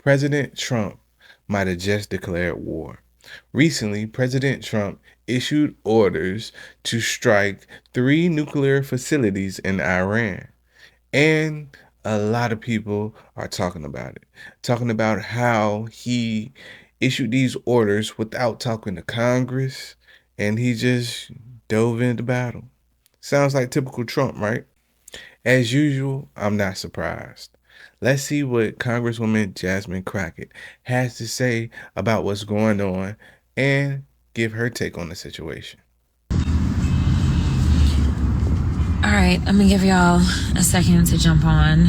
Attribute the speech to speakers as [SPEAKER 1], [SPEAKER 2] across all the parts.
[SPEAKER 1] President Trump might have just declared war. Recently, President Trump issued orders to strike 3 nuclear facilities in Iran. And a lot of people are talking about how he issued these orders without talking to Congress, and he just dove into battle. Sounds like typical Trump, right? As usual, I'm not surprised. Let's see what Congresswoman Jasmine Crockett has to say about what's going on and give her take on the situation.
[SPEAKER 2] All right, I'm gonna give y'all a second to jump on.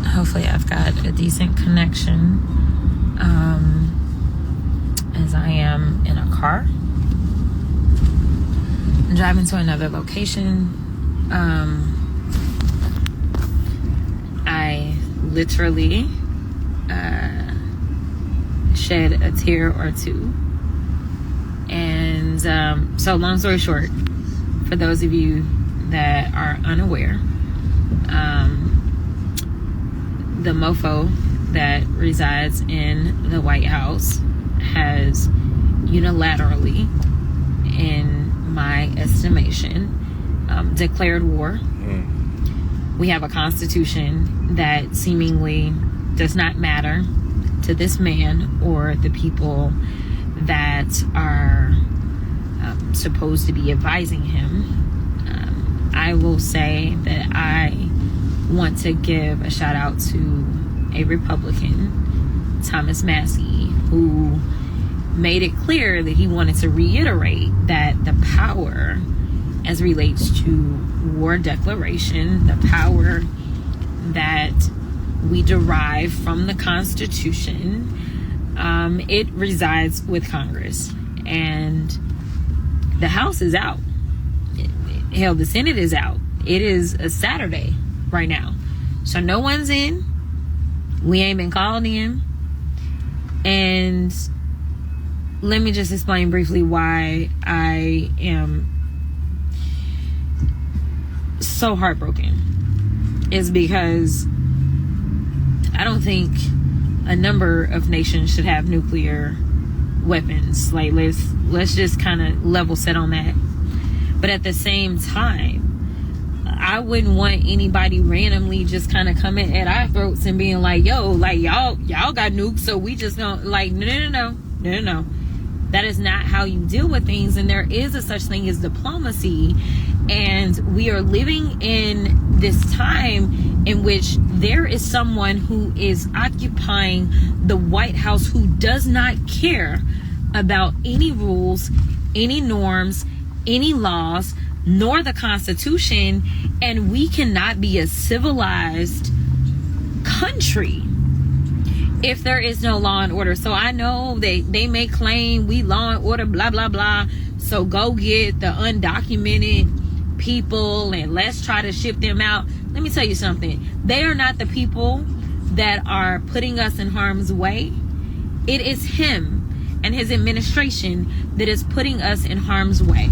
[SPEAKER 2] Hopefully I've got a decent connection, as I am in a car. I'm driving to another location. I literally shed a tear or two. And so long story short, for those of you that are unaware, the mofo that resides in the White House has unilaterally, in my estimation, declared war. We have a constitution that seemingly does not matter to this man or the people that are supposed to be advising him. I will say that I want to give a shout out to a Republican, Thomas Massey, who made it clear that he wanted to reiterate that the power as relates to war declaration, the power that we derive from the Constitution, it resides with Congress. And the House is out. Hell, the Senate is out. It is a Saturday right now. So no one's in. We ain't been called in. And let me just explain briefly why I am so heartbroken. Is because I don't think a number of nations should have nuclear weapons. Like, let's just kind of level set on that. But at the same time, I wouldn't want anybody randomly just kind of coming at our throats and being like, yo, like y'all got nukes, so we just don't, like, no. That is not how you deal with things. And there is a such thing as diplomacy. And we are living in this time in which there is someone who is occupying the White House who does not care about any rules, any norms, any laws, nor the Constitution. And we cannot be a civilized country if there is no law and order. So I know they may claim we law and order, blah, blah, blah. So go get the undocumented people and let's try to ship them out. Let me tell you something. They are not the people that are putting us in harm's way. It is him and his administration that is putting us in harm's way.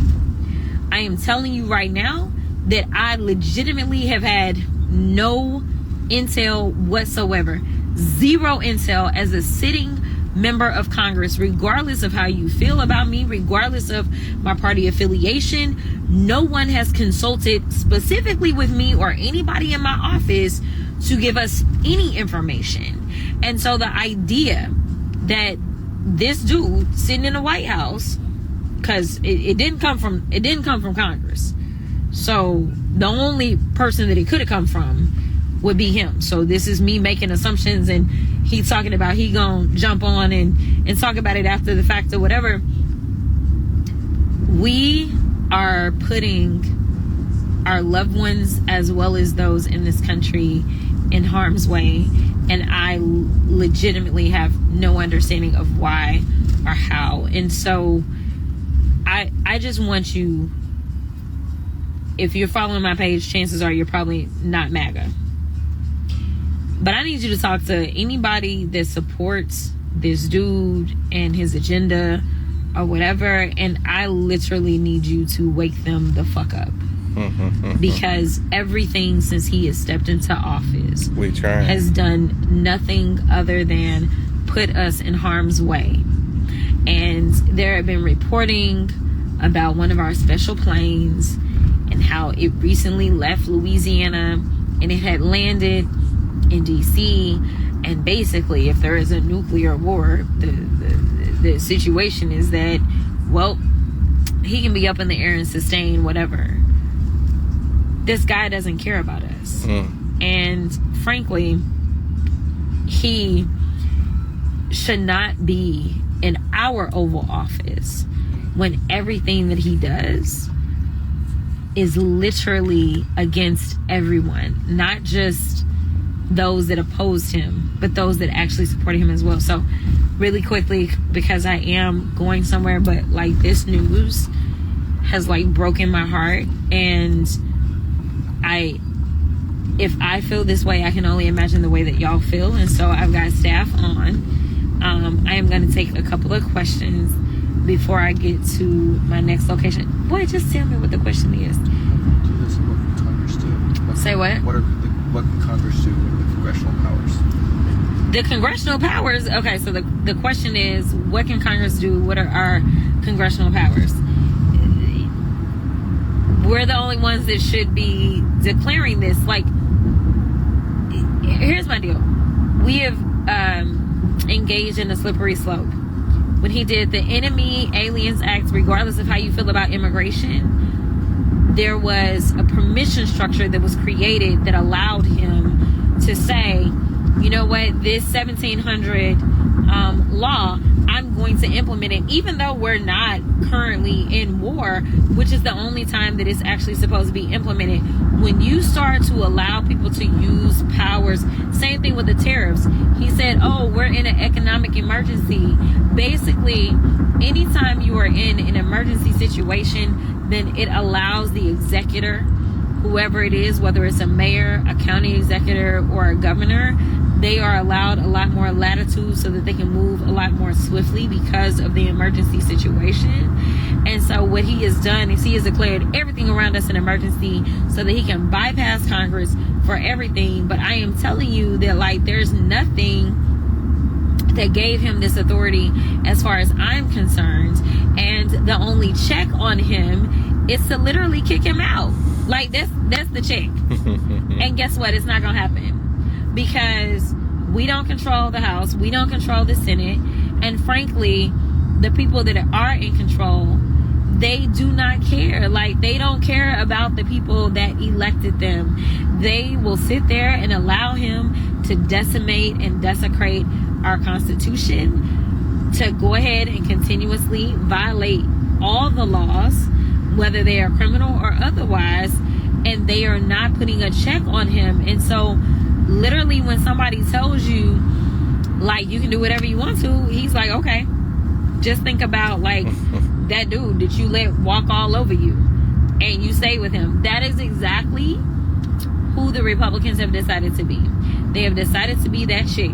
[SPEAKER 2] I am telling you right now that I legitimately have had no intel whatsoever. Zero intel as a sitting member of Congress, regardless of how you feel about me, regardless of my party affiliation. No one has consulted specifically with me or anybody in my office to give us any information. And so the idea that this dude sitting in the White House, because it didn't come from Congress, so the only person that it could have come from would be him. So this is me making assumptions, and he's talking about he gonna jump on and talk about it after the fact or whatever. We are putting our loved ones as well as those in this country in harm's way, and I legitimately have no understanding of why or how. And so I just want you, if you're following my page, chances are you're probably not MAGA. But I need you to talk to anybody that supports this dude and his agenda or whatever. And I literally need you to wake them the fuck up. because everything since he has stepped into office
[SPEAKER 1] We trying.
[SPEAKER 2] has done nothing other than put us in harm's way. And there have been reporting about one of our special planes and how it recently left Louisiana and it had landed in DC. And basically, if there is a nuclear war, the situation is that, well, he can be up in the air and sustain whatever. This guy doesn't care about us. And frankly, he should not be in our Oval Office when everything that he does is literally against everyone, not just those that opposed him, but those that actually supported him as well. So really quickly, because I am going somewhere, but like this news has like broken my heart, and if I feel this way, I can only imagine the way that y'all feel. And so I've got staff on. I am going to take a couple of questions before I get to my next location. Boy, just tell me what the question is.
[SPEAKER 3] What can Congress do?
[SPEAKER 2] Say what?
[SPEAKER 3] What can Congress do with the congressional powers?
[SPEAKER 2] The congressional powers. Okay, so the question is, what can Congress do? What are our congressional powers? We're the only ones that should be declaring this. Like, here's my deal. We have engaged in a slippery slope. When he did the Enemy Aliens Act, regardless of how you feel about immigration, there was a permission structure that was created that allowed him to say, you know what, this 1700 law, I'm going to implement it, even though we're not currently in war, which is the only time that it's actually supposed to be implemented. When you start to allow people to use powers, same thing with the tariffs. He said, oh, we're in an economic emergency. Basically, anytime you are in an emergency situation, then it allows the executor, whoever it is, whether it's a mayor, a county executive, or a governor, they are allowed a lot more latitude so that they can move a lot more swiftly because of the emergency situation. And so what he has done is he has declared everything around us an emergency so that he can bypass Congress for everything. But I am telling you that, like, there's nothing that gave him this authority as far as I'm concerned. And the only check on him is to literally kick him out. Like, that's the check. And guess what? It's not going to happen. Because we don't control the House, we don't control the Senate, and frankly, the people that are in control, they do not care. Like, they don't care about the people that elected them. They will sit there and allow him to decimate and desecrate our Constitution, to go ahead and continuously violate all the laws, whether they are criminal or otherwise, and they are not putting a check on him. And so literally, when somebody tells you, like, you can do whatever you want to, he's like, okay. Just think about, like, that dude that you let walk all over you and you stay with him. That is exactly who the Republicans have decided to be. They have decided to be that chick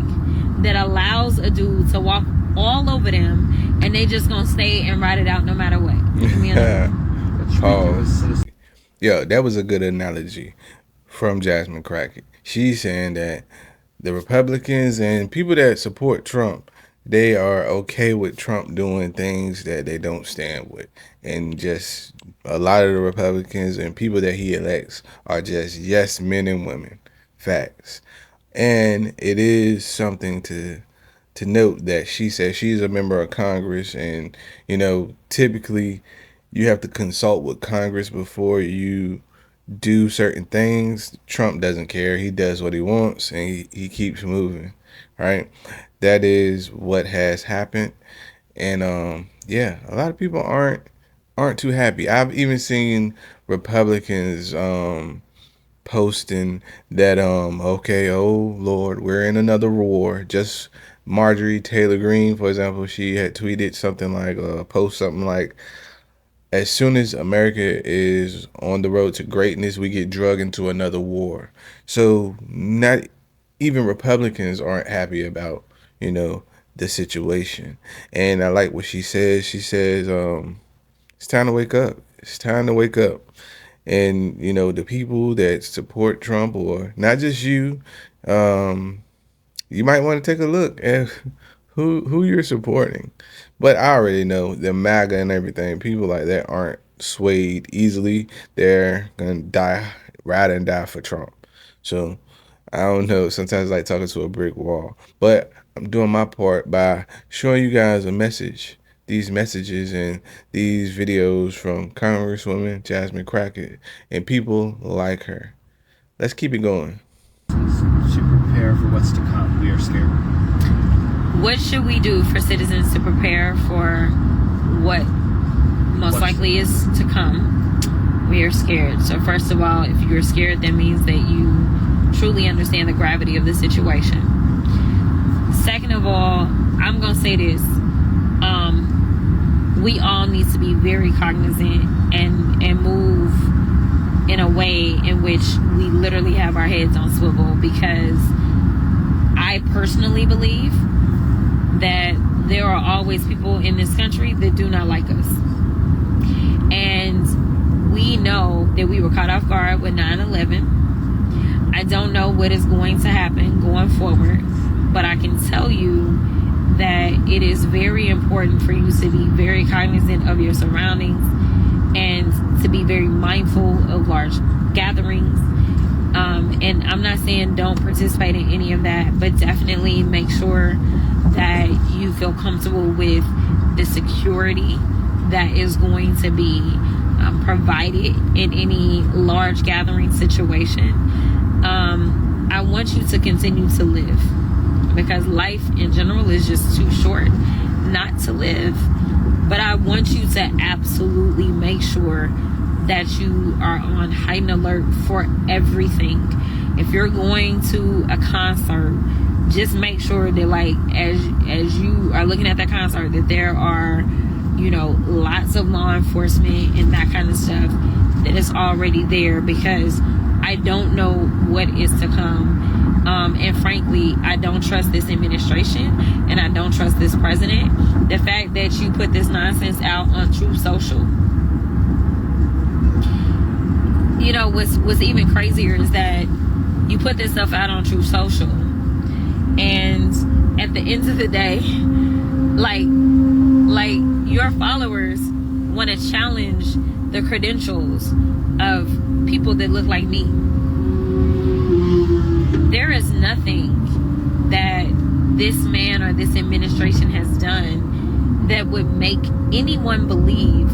[SPEAKER 2] that allows a dude to walk all over them, and they just gonna stay and ride it out no matter what.
[SPEAKER 1] Yeah, that was a good analogy from Jasmine Crockett. She's saying that the Republicans and people that support Trump, they are okay with Trump doing things that they don't stand with. And just a lot of the Republicans and people that he elects are just yes men and women. Facts. And it is something to note that she says she's a member of Congress, and typically you have to consult with Congress before you do certain things. Trump doesn't care. He does what he wants, and he keeps moving. Right? That is what has happened. And yeah, a lot of people aren't too happy. I've even seen Republicans posting that okay, oh Lord, we're in another war. Just Marjorie Taylor Greene, for example, she had tweeted something like post something like, as soon as America is on the road to greatness, we get drug into another war. So not even Republicans aren't happy about, the situation. And I like what she says. She says, it's time to wake up. It's time to wake up. And the people that support Trump, or not just you, um, you might want to take a look at who you're supporting. But I already know the MAGA and everything. People like that aren't swayed easily. They're gonna die, ride and die for Trump. So I don't know. Sometimes I like talking to a brick wall. But I'm doing my part by showing you guys a message. These messages and these videos from Congresswoman Jasmine Crockett and people like her. Let's keep it going.
[SPEAKER 3] To prepare for what's to come, we are scared.
[SPEAKER 2] What should we do for citizens to prepare for what most likely is to come? We are scared. So first of all, if you're scared, that means that you truly understand the gravity of the situation. Second of all, I'm going to say this. We all need to be very cognizant and move in a way in which we literally have our heads on swivel, because I personally believe that there are always people in this country that do not like us. And we know that we were caught off guard with 9/11. I don't know what is going to happen going forward, but I can tell you that it is very important for you to be very cognizant of your surroundings and to be very mindful of large gatherings. And I'm not saying don't participate in any of that, but definitely make sure that you feel comfortable with the security that is going to be provided in any large gathering situation. I want you to continue to live, because life in general is just too short not to live. But I want you to absolutely make sure that you are on heightened alert for everything. If you're going to a concert, just make sure that, like, as you are looking at that concert, that there are, lots of law enforcement and that kind of stuff that is already there, because I don't know what is to come. And frankly, I don't trust this administration, and I don't trust this president. The fact that you put this nonsense out on Truth Social, what's even crazier is that you put this stuff out on Truth Social, and at the end of the day, like your followers want to challenge the credentials of people that look like me. There is nothing that this man or this administration has done that would make anyone believe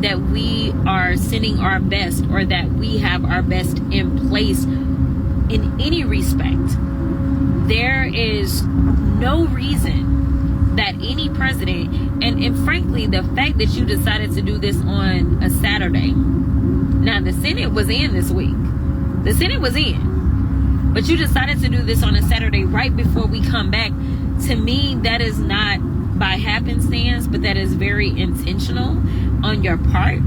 [SPEAKER 2] that we are sending our best, or that we have our best in place in any respect. There is no reason that any president, and frankly, the fact that you decided to do this on a Saturday. Now, the Senate was in this week. The Senate was in. But you decided to do this on a Saturday right before we come back. To me, that is not by happenstance, but that is very intentional on your part.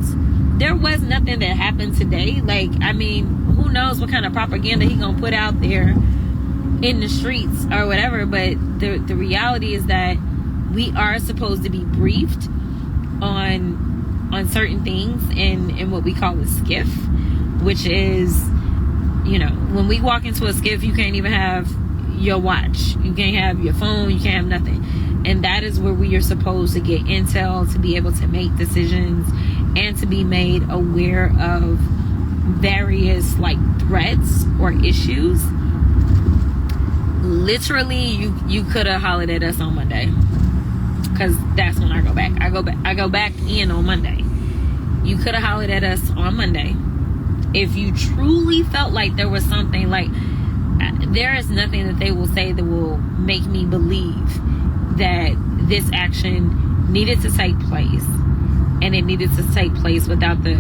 [SPEAKER 2] There was nothing that happened today. Who knows what kind of propaganda he gonna put out there in the streets or whatever. But the reality is that we are supposed to be briefed on certain things in what we call a skiff, which is, when we walk into a skiff, you can't even have your watch, you can't have your phone, you can't have nothing. And that is where we are supposed to get intel, to be able to make decisions, and to be made aware of various threats or issues. Literally, you could have hollered at us on Monday, because that's when I go back. I go back in on Monday. You could have hollered at us on Monday if you truly felt like there was something. There is nothing that they will say that will make me believe that this action needed to take place, and it needed to take place without the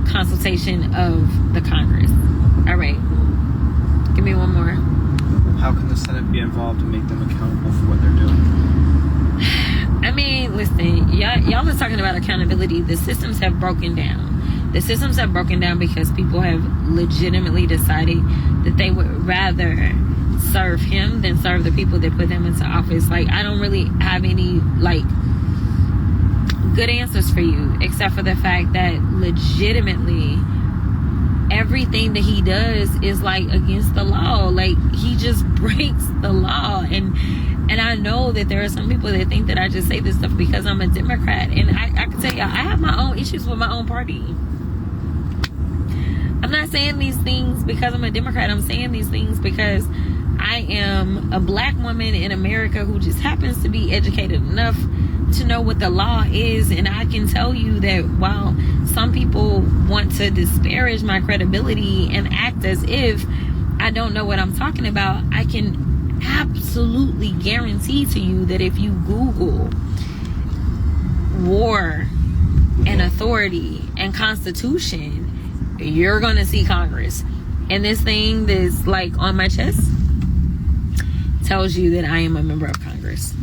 [SPEAKER 2] consultation of the Congress. All right, give me one more.
[SPEAKER 3] How can the Senate be involved and make them accountable for what they're doing?
[SPEAKER 2] I mean, listen, y'all are talking about accountability. The systems have broken down. The systems have broken down because people have legitimately decided that they would rather serve him than serve the people that put them into office. I don't really have any good answers for you, except for the fact that legitimately everything that he does is like against the law. Like, he just breaks the law. And I know that there are some people that think that I just say this stuff because I'm a Democrat, and I can tell you, I have my own issues with my own party. I'm not saying these things because I'm a Democrat. I'm saying these things because I am a black woman in America who just happens to be educated enough to know what the law is. And I can tell you that while some people want to disparage my credibility and act as if I don't know what I'm talking about, I can absolutely guarantee to you that if you Google war and authority and constitution, you're gonna see Congress. And this thing that's like on my chest tells you that I am a member of Congress.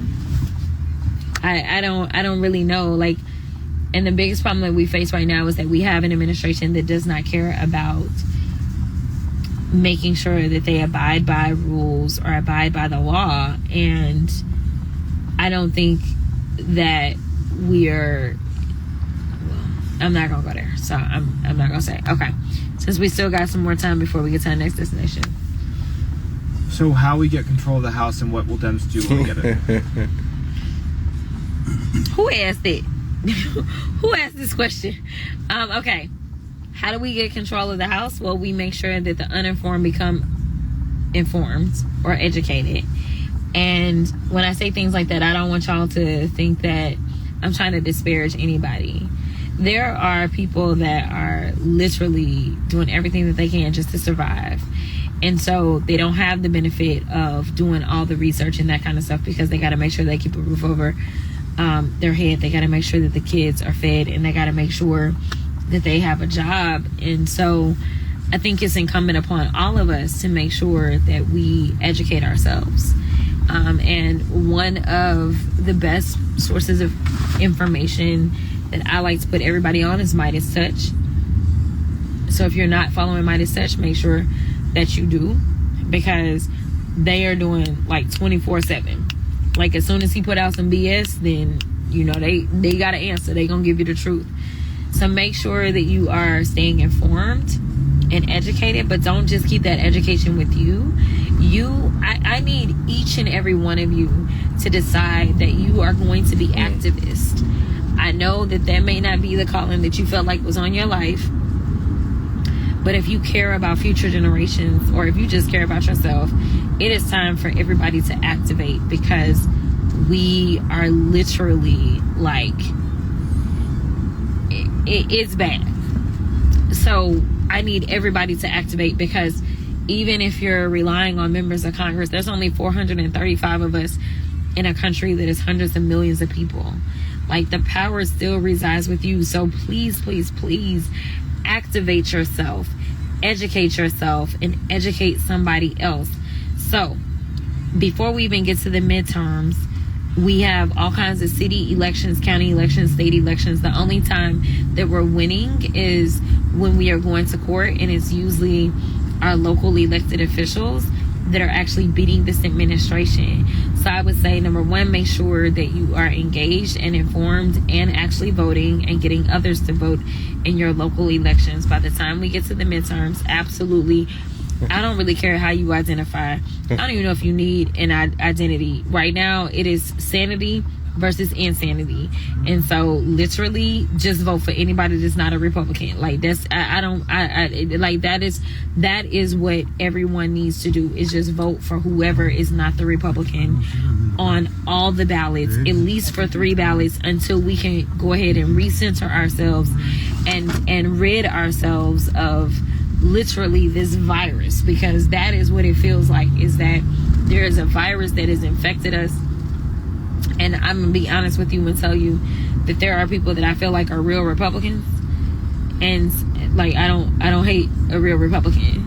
[SPEAKER 2] I don't really know. Like, and the biggest problem that we face right now is that we have an administration that does not care about making sure that they abide by rules or abide by the law. And I don't think that we're, well, I'm not gonna go there, so I'm not gonna say. Okay, since we still got some more time before we get to the next destination.
[SPEAKER 3] So how we get control of the House and what will Dems do when we get it?
[SPEAKER 2] Who asked it? Who asked this question? Okay, how do we get control of the House? Well, we make sure that the uninformed become informed or educated. And when I say things like that, I don't want y'all to think that I'm trying to disparage anybody. There are people that are literally doing everything that they can just to survive. And so they don't have the benefit of doing all the research and that kind of stuff because they got to make sure they keep a roof over their head. They got to make sure that the kids are fed, and they got to make sure that they have a job. And so I think it's incumbent upon all of us to make sure that we educate ourselves. And one of the best sources of information that I like to put everybody on is Midas Touch. So if you're not following Midas Touch, make sure that you do, because they are doing like 24/7. Like, as soon as he put out some BS, then you know they got to answer. They gonna give you the truth. So make sure that you are staying informed and educated, but don't just keep that education with you. I need each and every one of you to decide that you are going to be activists. I know that may not be the calling that you felt like was on your life, but if you care about future generations, or if you just care about yourself, it is time for everybody to activate, because we are literally like, it's bad. So I need everybody to activate, because even if you're relying on members of Congress, there's only 435 of us in a country that is hundreds of millions of people. Like, the power still resides with you. So please, please, please activate yourself, educate yourself, and educate somebody else. So before we even get to the midterms, we have all kinds of city elections, county elections, state elections. The only time that we're winning is when we are going to court, and it's usually our local elected officials that are actually beating this administration. So I would say, number one, make sure that you are engaged and informed and actually voting and getting others to vote in your local elections. By the time we get to the midterms, absolutely, I don't really care how you identify. I don't even know if you need an identity. Right now, it is sanity versus insanity. And so literally just vote for anybody that's not a Republican. Like, that's, like, that is what everyone needs to do, is just vote for whoever is not the Republican on all the ballots, at least for 3 ballots, until we can go ahead and recenter ourselves and rid ourselves of literally this virus, because that is what it feels like, is that there is a virus that has infected us. And I'm gonna be honest with you and tell you that there are people that I feel like are real Republicans, and like, I don't hate a real Republican.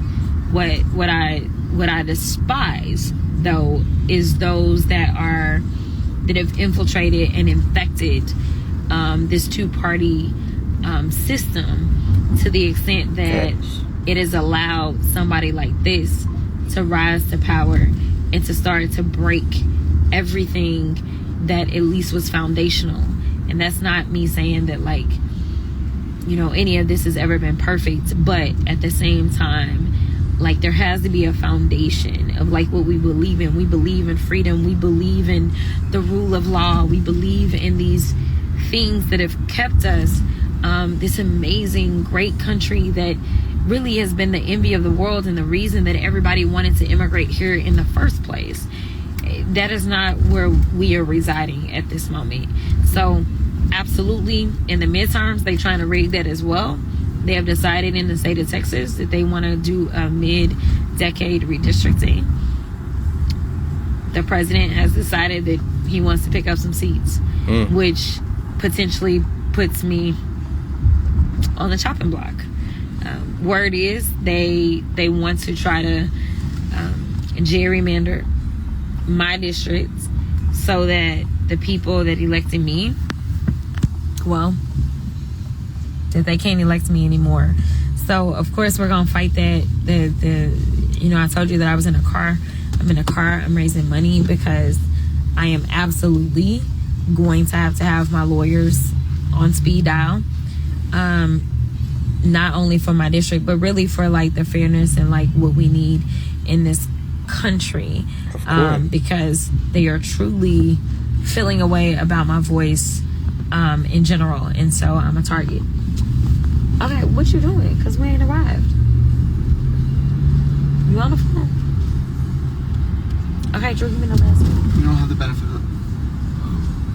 [SPEAKER 2] What I despise, though, is those that have infiltrated and infected this two-party system, to the extent that it has allowed somebody like this to rise to power and to start to break everything that at least was foundational. And that's not me saying that, like, any of this has ever been perfect, but at the same time, like, there has to be a foundation of like what we believe in. We believe in freedom, we believe in the rule of law, we believe in these things that have kept us this amazing great country that really has been the envy of the world and the reason that everybody wanted to immigrate here in the first place. That is not where we are residing at this moment. So absolutely, in the midterms, they trying to rig that as well. They have decided in the state of Texas that they want to do a mid-decade redistricting. The president has decided that he wants to pick up some seats, which potentially puts me on the chopping block. Word is they want to try to gerrymander my district so that the people that elected me, well, that they can't elect me anymore. So of course we're gonna fight that. I told you that I was in a car. I'm in a car. I'm raising money because I am absolutely going to have my lawyers on speed dial. Not only for my district, but really for like the fairness and like what we need in this country, because they are truly feeling a way about my voice in general, and so I'm a target. Okay, what you doing? Because we ain't arrived. You on the phone? Okay, Drew, give me the last one.
[SPEAKER 3] You don't have the benefit of it.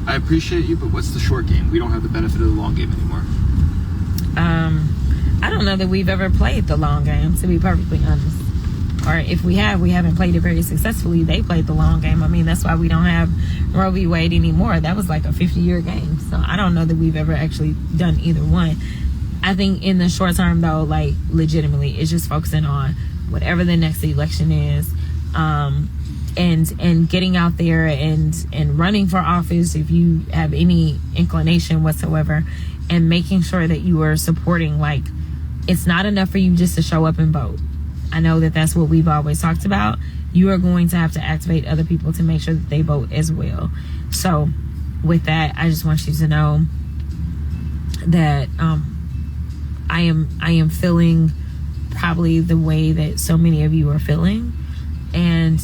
[SPEAKER 3] I appreciate you, but what's the short game? We don't have the benefit of the long game anymore.
[SPEAKER 2] I don't know that we've ever played the long game, to be perfectly honest. Or if we have, we haven't played it very successfully. They played the long game. I mean, that's why we don't have Roe v. Wade anymore. That was like a 50-year game. So I don't know that we've ever actually done either one. I think in the short term, though, like, legitimately, it's just focusing on whatever the next election is, and getting out there and running for office if you have any inclination whatsoever, and making sure that you are supporting. Like, it's not enough for you just to show up and vote. I know that that's what we've always talked about. You are going to have to activate other people to make sure that they vote as well. So with that, I just want you to know that I am feeling probably the way that so many of you are feeling. And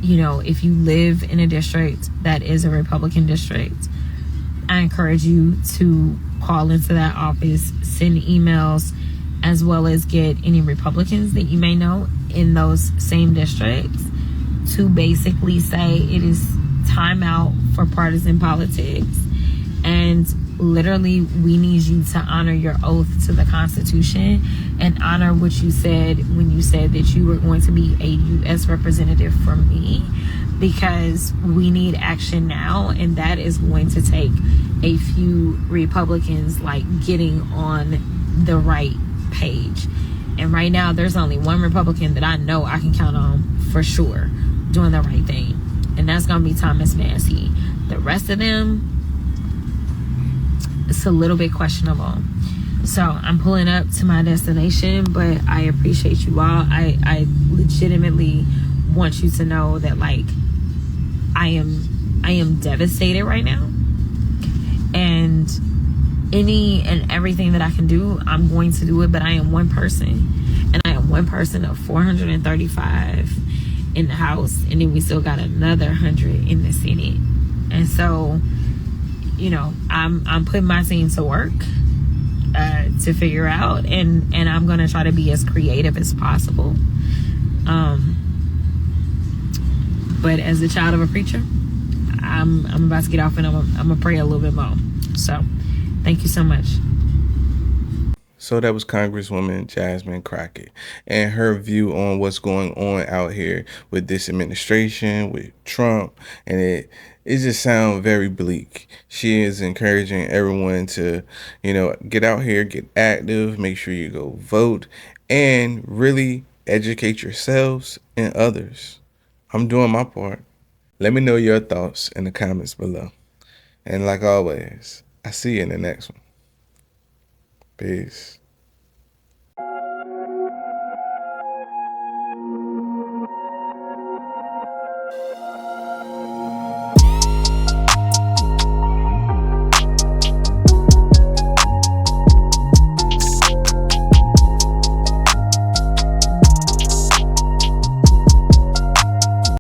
[SPEAKER 2] if you live in a district that is a Republican district, I encourage you to call into that office, send emails, as well as get any Republicans that you may know in those same districts to basically say it is time out for partisan politics. And literally, we need you to honor your oath to the Constitution and honor what you said when you said that you were going to be a U.S. representative for me, because we need action now, and that is going to take a few Republicans like getting on the right page. And right now, there's only one Republican that I know I can count on for sure doing the right thing, and that's gonna be Thomas Massey. The rest of them, it's a little bit questionable. So I'm pulling up to my destination, but I appreciate you all. I legitimately want you to know that, like, I am devastated right now, and any and everything that I can do, I'm going to do it. But I am one person, and I am one person of 435 in the House, and then we still got another 100 in the Senate. And so, I'm putting my team to work to figure out, and I'm gonna try to be as creative as possible. But as a child of a preacher, I'm about to get off, and I'm gonna pray a little bit more. So thank you so much.
[SPEAKER 1] So that was Congresswoman Jasmine Crockett and her view on what's going on out here with this administration, with Trump, and it just sounds very bleak. She is encouraging everyone to, get out here, get active, make sure you go vote, and really educate yourselves and others. I'm doing my part. Let me know your thoughts in the comments below. And like always, I see you in the next one. Peace.